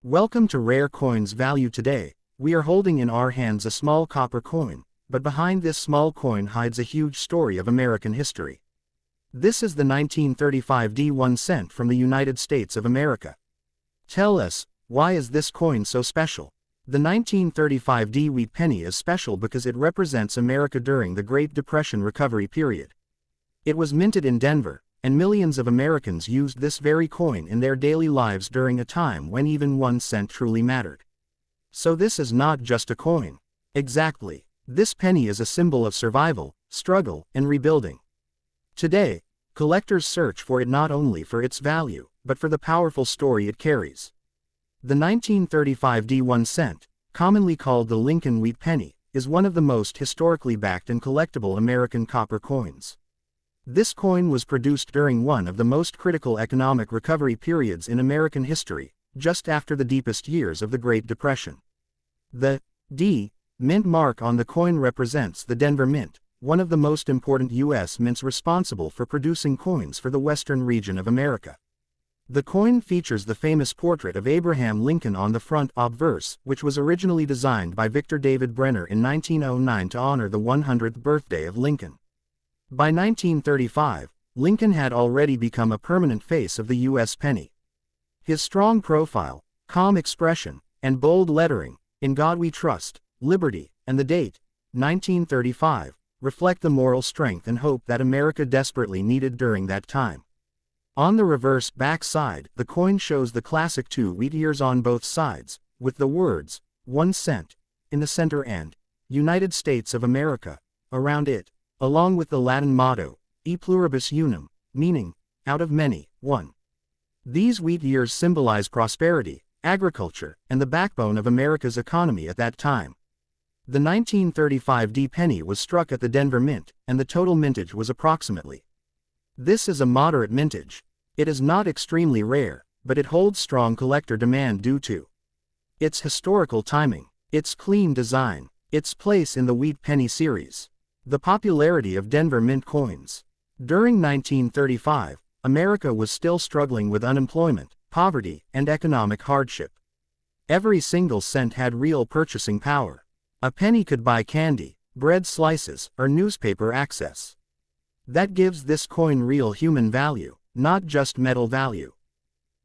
Welcome to Rare Coins Value. Today, we are holding in our hands a small copper coin, but behind this small coin hides a huge story of American history. This is the 1935 D1 cent from the United States of America. Tell us, why is this coin so special? The 1935 D wheat penny is special because it represents America during the Great Depression recovery period. It was minted in Denver, and millions of Americans used this very coin in their daily lives during a time when even 1 cent truly mattered. So this is not just a coin. Exactly. This penny is a symbol of survival, struggle, and rebuilding. Today, collectors search for it not only for its value, but for the powerful story it carries. The 1935 D1 cent, commonly called the Lincoln wheat penny, is one of the most historically backed and collectible American copper coins. This coin was produced during one of the most critical economic recovery periods in American history, just after the deepest years of the Great Depression. The D mint mark on the coin represents the Denver Mint, one of the most important U.S. mints responsible for producing coins for the western region of America. The coin features the famous portrait of Abraham Lincoln on the front obverse, which was originally designed by Victor David Brenner in 1909 to honor the 100th birthday of Lincoln. By 1935, Lincoln had already become a permanent face of the U.S. penny. His strong profile, calm expression, and bold lettering, "In God We Trust, Liberty," and the date, 1935, reflect the moral strength and hope that America desperately needed during that time. On the reverse back side, the coin shows the classic 2 wheat ears on both sides, with the words, 1 cent, in the center and United States of America around it, along with the Latin motto, E pluribus unum, meaning, out of many, one. These wheat ears symbolize prosperity, agriculture, and the backbone of America's economy at that time. The 1935 D penny was struck at the Denver Mint, and the total mintage was approximately. This is a moderate mintage. It is not extremely rare, but it holds strong collector demand due to its historical timing, its clean design, its place in the wheat penny series. The popularity of Denver Mint coins. During 1935, America was still struggling with unemployment, poverty, and economic hardship. Every single cent had real purchasing power. A penny could buy candy, bread slices, or newspaper access. That gives this coin real human value, not just metal value.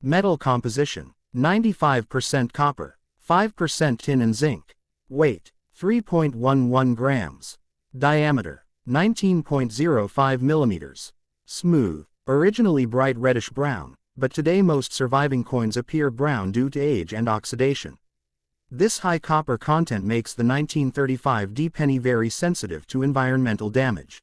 Metal composition: 95% copper, 5% tin and zinc. Weight: 3.11 grams. Diameter: 19.05 millimeters. Smooth. Originally bright reddish brown, but today most surviving coins appear brown due to age and oxidation. This high copper content makes the 1935 D penny very sensitive to environmental damage.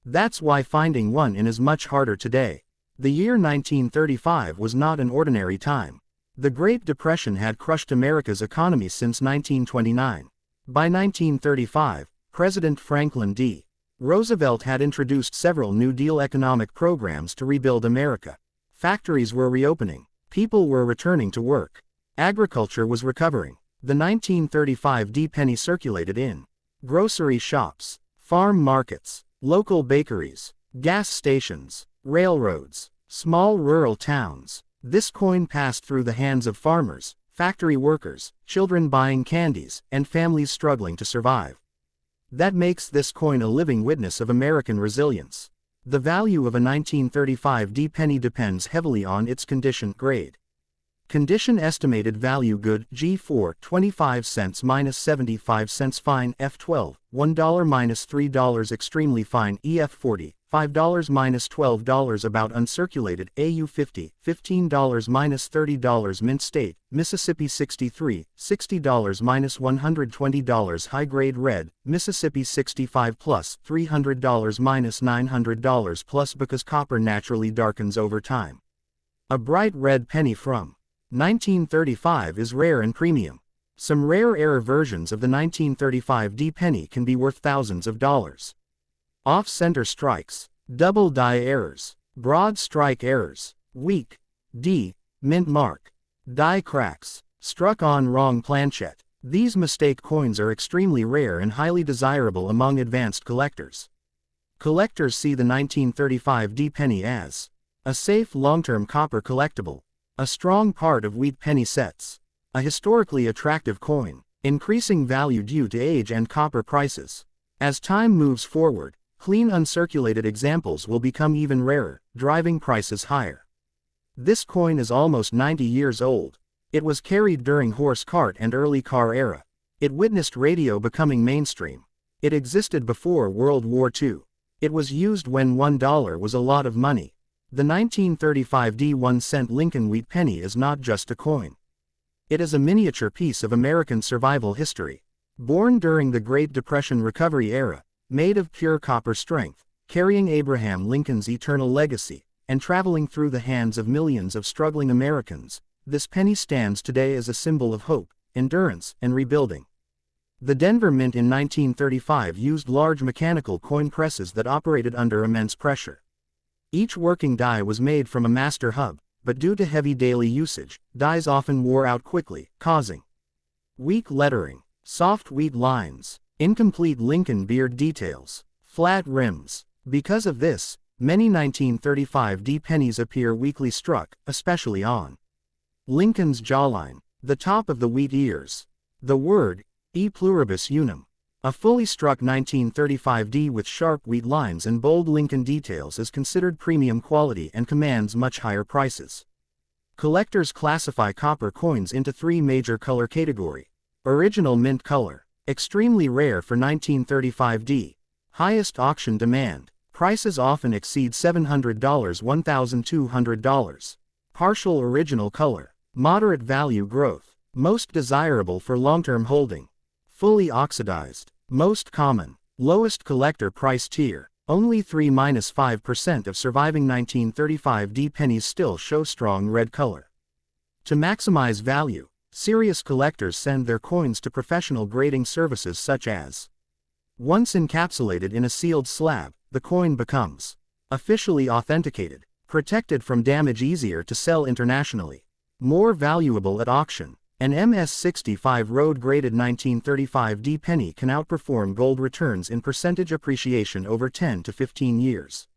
That's why finding one in is much harder today. The year 1935 was not an ordinary time. The Great Depression had crushed America's economy since 1929. By 1935, President Franklin D. Roosevelt had introduced several New Deal economic programs to rebuild America. Factories were reopening, people were returning to work, agriculture was recovering. The 1935 D penny circulated in grocery shops, farm markets, local bakeries, gas stations, railroads, small rural towns. This coin passed through the hands of farmers, factory workers, children buying candies, and families struggling to survive. That makes this coin a living witness of American resilience. The value of a 1935 D penny depends heavily on its condition grade. Condition: estimated value good G4 25 cents minus 75 cents, fine F12 $1 minus $3, extremely fine EF40 $5 minus $12, about uncirculated AU50 $15 minus $30, mint state Mississippi 63 $60 minus $120, high grade red Mississippi 65 plus $300 minus $900 plus, because copper naturally darkens over time. A bright red penny from 1935 is rare and premium. Some rare error versions of the 1935 D penny can be worth thousands of dollars. Off-center strikes, double die errors, broad strike errors, weak D mint mark, die cracks, struck on wrong planchette. These mistake coins are extremely rare and highly desirable among advanced collectors. Collectors see the 1935 D penny as a safe long-term copper collectible, a strong part of wheat penny sets. A historically attractive coin, increasing value due to age and copper prices. As time moves forward, clean uncirculated examples will become even rarer, driving prices higher. This coin is almost 90 years old. It was carried during horse cart and early car era. It witnessed radio becoming mainstream. It existed before World War II. It was used when $1 was a lot of money. The 1935 1-cent Lincoln wheat penny is not just a coin. It is a miniature piece of American survival history. Born during the Great Depression recovery era, made of pure copper strength, carrying Abraham Lincoln's eternal legacy, and traveling through the hands of millions of struggling Americans, this penny stands today as a symbol of hope, endurance, and rebuilding. The Denver Mint in 1935 used large mechanical coin presses that operated under immense pressure. Each working die was made from a master hub, but due to heavy daily usage, dies often wore out quickly, causing weak lettering, soft wheat lines, incomplete Lincoln beard details, flat rims. Because of this, many 1935 pennies appear weakly struck, especially on Lincoln's jawline, the top of the wheat ears. The word, E pluribus unum, a fully struck 1935 with sharp wheat lines and bold Lincoln details is considered premium quality and commands much higher prices. Collectors classify copper coins into three major color categories. Original mint color, extremely rare for 1935 highest auction demand, prices often exceed $700 $1,200. Partial original color, moderate value growth, most desirable for long-term holding. Fully oxidized, most common, lowest collector price tier, only 3–5% of surviving 1935 pennies still show strong red color. To maximize value, serious collectors send their coins to professional grading services such as. Once encapsulated in a sealed slab, the coin becomes officially authenticated, protected from damage, easier to sell internationally, more valuable at auction. An MS-65 road-graded 1935 penny can outperform gold returns in percentage appreciation over 10 to 15 years.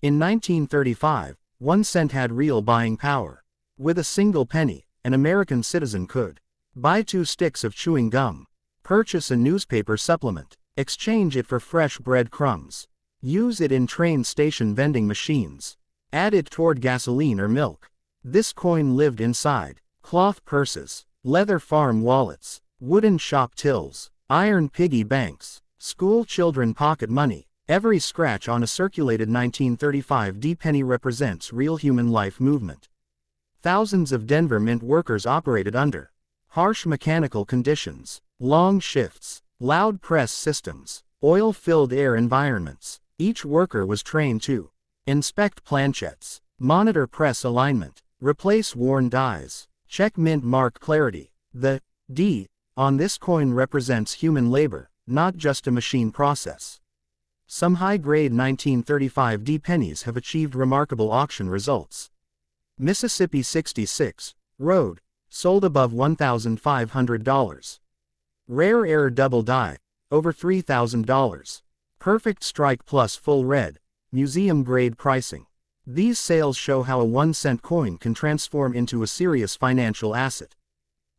In 1935, 1 cent had real buying power. With a single penny, an American citizen could buy 2 sticks of chewing gum, purchase a newspaper supplement, exchange it for fresh bread crumbs, use it in train station vending machines, add it toward gasoline or milk. This coin lived inside cloth purses, leather farm wallets, wooden shop tills, iron piggy banks, school children pocket money. Every scratch on a circulated 1935 penny represents real human life movement. Thousands of Denver Mint workers operated under harsh mechanical conditions, long shifts, loud press systems, oil-filled air environments. Each worker was trained to inspect planchettes, monitor press alignment, replace worn dies, check mint mark clarity. The D on this coin represents human labor, not just a machine process. Some high-grade 1935 pennies have achieved remarkable auction results. Mississippi 66, Road, sold above $1,500. Rare Air Double Die, over $3,000. Perfect Strike Plus Full Red, museum-grade pricing. These sales show how a 1-cent coin can transform into a serious financial asset.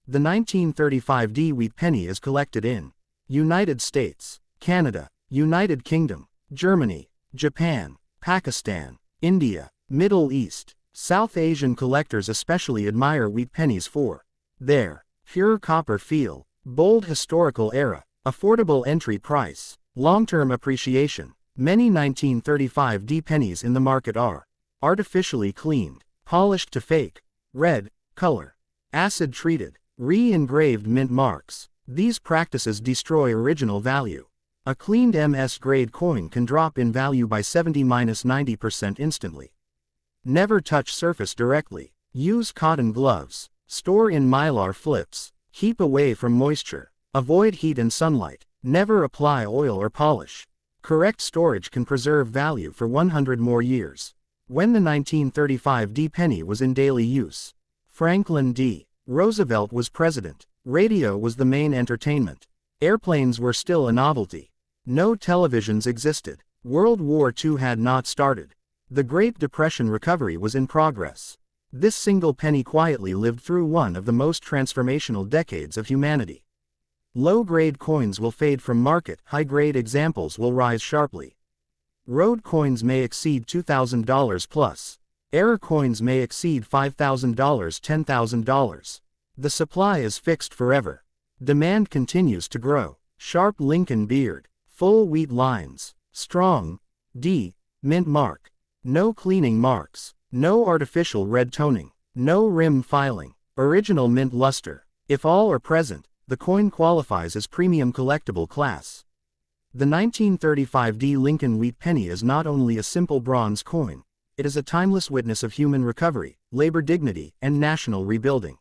The 1935 wheat penny is collected in United States, Canada, United Kingdom, Germany, Japan, Pakistan, India, Middle East. South Asian collectors especially admire wheat pennies for their pure copper feel, bold historical era, affordable entry price, long-term appreciation. Many 1935 pennies in the market are artificially cleaned, polished to fake red color, acid-treated, re-engraved mint marks. These practices destroy original value. A cleaned MS-grade coin can drop in value by 70–90% instantly. Never touch surface directly. Use cotton gloves. Store in mylar flips. Keep away from moisture. Avoid heat and sunlight. Never apply oil or polish. Correct storage can preserve value for 100 more years. When the 1935 penny was in daily use, Franklin D. Roosevelt was president. Radio was the main entertainment. Airplanes were still a novelty. No televisions existed. World War II had not started. The Great Depression recovery was in progress. This single penny quietly lived through one of the most transformational decades of humanity. Low-grade coins will fade from market, high-grade examples will rise sharply. Road coins may exceed $2,000 plus. Error coins may exceed $5,000, $10,000. The supply is fixed forever. Demand continues to grow. Sharp Lincoln beard. Full wheat lines. Strong. D. Mint mark. No cleaning marks. No artificial red toning. No rim filing. Original mint luster. If all are present, the coin qualifies as premium collectible class. The 1935 D. Lincoln Wheat Penny is not only a simple bronze coin, it is a timeless witness of human recovery, labor dignity, and national rebuilding.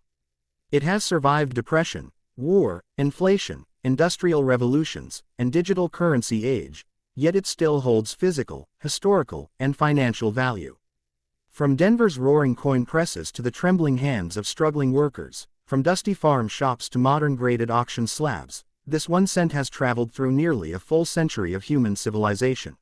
It has survived depression, war, inflation, industrial revolutions, and digital currency age, yet it still holds physical, historical, and financial value. From Denver's roaring coin presses to the trembling hands of struggling workers, from dusty farm shops to modern graded auction slabs, this 1 cent has traveled through nearly a full century of human civilization.